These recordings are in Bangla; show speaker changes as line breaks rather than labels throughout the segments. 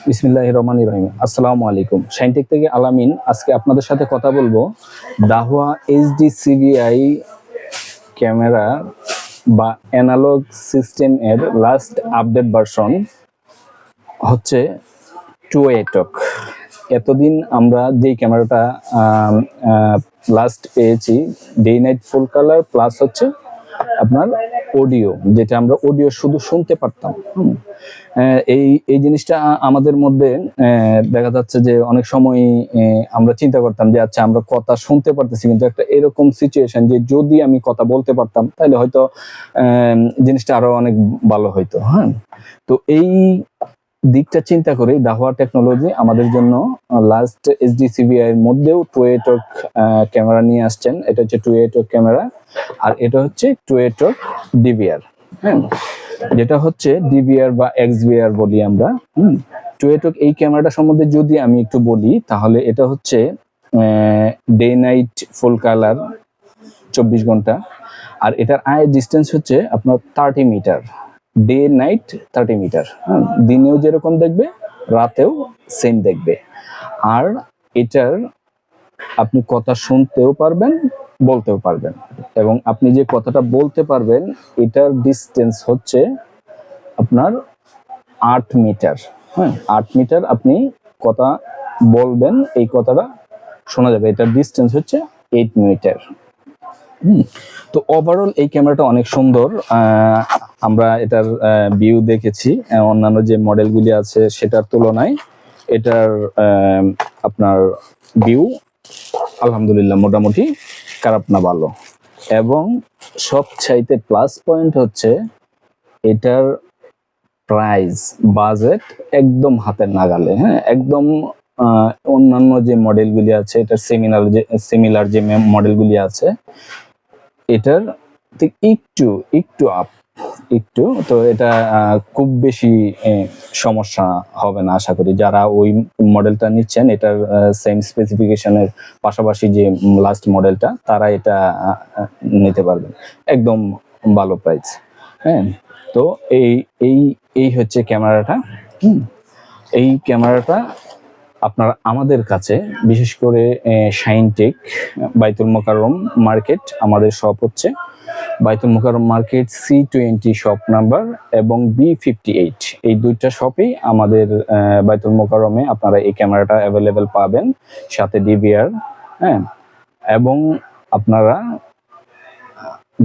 বিসমিল্লাহির রহমানির রহিম। আসসালামু আলাইকুম। শাইনটেক থেকে আলামিন আজকে আপনাদের সাথে কথা বলবো দাহুয়া এইচডি সিবিআই ক্যামেরা বা অ্যানালগ সিস্টেম এর লাস্ট আপডেট ভার্সন হচ্ছে 2ATOC। এতদিন আমরা যেই ক্যামেরাটা লাস্ট পেয়েছি day night full colour plus হচ্ছে আপনার অডিও, যেটা আমরা অডিও শুধু শুনতে পারতাম। এই এই জিনিসটা আমাদের মধ্যে দেখা যাচ্ছে যে অনেক সময় আমরা চিন্তা করতাম যে আচ্ছা আমরা কথা শুনতে পারতেছি, কিন্তু একটা এরকম সিচুয়েশন যে যদি আমি কথা বলতে পারতাম তাহলে হয়তো জিনিসটা আরো অনেক ভালো হইতো। হ্যাঁ, তো এই দিকটা চিন্তা করে দাহুয়া টেকনোলজি আমাদের জন্য লাস্ট এইচডিসিবিআই এর মধ্যেও 2ATOC ক্যামেরা নিয়ে আসছেন। এটা হচ্ছে 2ATOC ক্যামেরা, আর এটা হচ্ছে 2ATOC ডিভিআর। হ্যাঁ, যেটা হচ্ছে ডিভিআর বা এক্সভিআর বলি আমরা। 2ATOC এই ক্যামেরাটা সম্বন্ধে যদি আমি একটু বলি তাহলে এটা হচ্ছে ডে নাইট ফুল কালার 24 ঘন্টা, আর এটার আই ডিস্টেন্স হচ্ছে আপনার 30 মিটার। ডে নাইট 30 মিটার, দিনেও যেরকম দেখবে রাতেও সেম দেখবে। আর এটার আপনি কথা শুনতেও পারবেন, বলতেও পারবেন, এবং আপনি যে কথাটা বলতে পারবেন এটার ডিস্টেন্স হচ্ছে আপনার 8 মিটার। হ্যাঁ, 8 মিটার আপনি কথা বলবেন, এই কথাটা শোনা যাবে। এটার ডিস্টেন্স হচ্ছে 8 মিটার। তো ওভারঅল এই ক্যামেরাটা অনেক সুন্দর। আমরা এটার ভিউ দেখেছি অন্যান্য যে মডেলগুলি আছে সেটার তুলনায় এটার আপনার ভিউ আলহামদুলিল্লাহ মোটামুটি খারাপ না, ভালো। এবং সবচাইতে প্লাস পয়েন্ট হচ্ছে এটার প্রাইস, বাজেট একদম হাতের নাগালে। হ্যাঁ, একদম অন্যান্য যে মডেলগুলি আছে এটার সিমিলার যে মডেলগুলি আছে এটার একটু একটু আপ, একটু। তো এটা খুব বেশি সমস্যা হবে না আশা করি। যারা ওই মডেলটা নিচ্ছেন এটার সেম স্পেসিফিকেশনের পাশাপাশি যে লাস্ট মডেলটা, তারা এটা নিতে পারবেন একদম ভালো প্রাইস। হ্যাঁ, তো এই এই এই হচ্ছে ক্যামেরাটা। এই ক্যামেরাটা আপনারা আমাদের কাছে, বিশেষ করে শাইনটেক বাইতুল মোকাররম মার্কেট, আমাদের শপ হচ্ছে বাইতুল Mokarram market C20 shop number এবং B58, এই দুইটা শপেই আমাদের বাইতুল মোকাররমে আপনারা এই ক্যামেরাটা অ্যাভেলেবেল পাবেন, সাথে ডিভিআর। হ্যাঁ, এবং আপনারা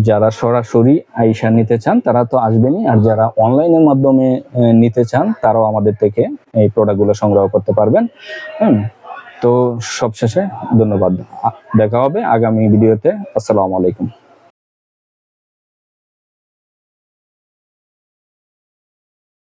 যারা সরাসরি আইসা নিতে চান তারা তো আসবেনই, আর যারা অনলাইনের মাধ্যমে নিতে চান তারাও আমাদের থেকে এই প্রোডাক্টগুলো সংগ্রহ করতে পারবেন। তো সবশেষে ধন্যবাদ, দেখা হবে আগামী ভিডিওতে। আসসালামু আলাইকুম।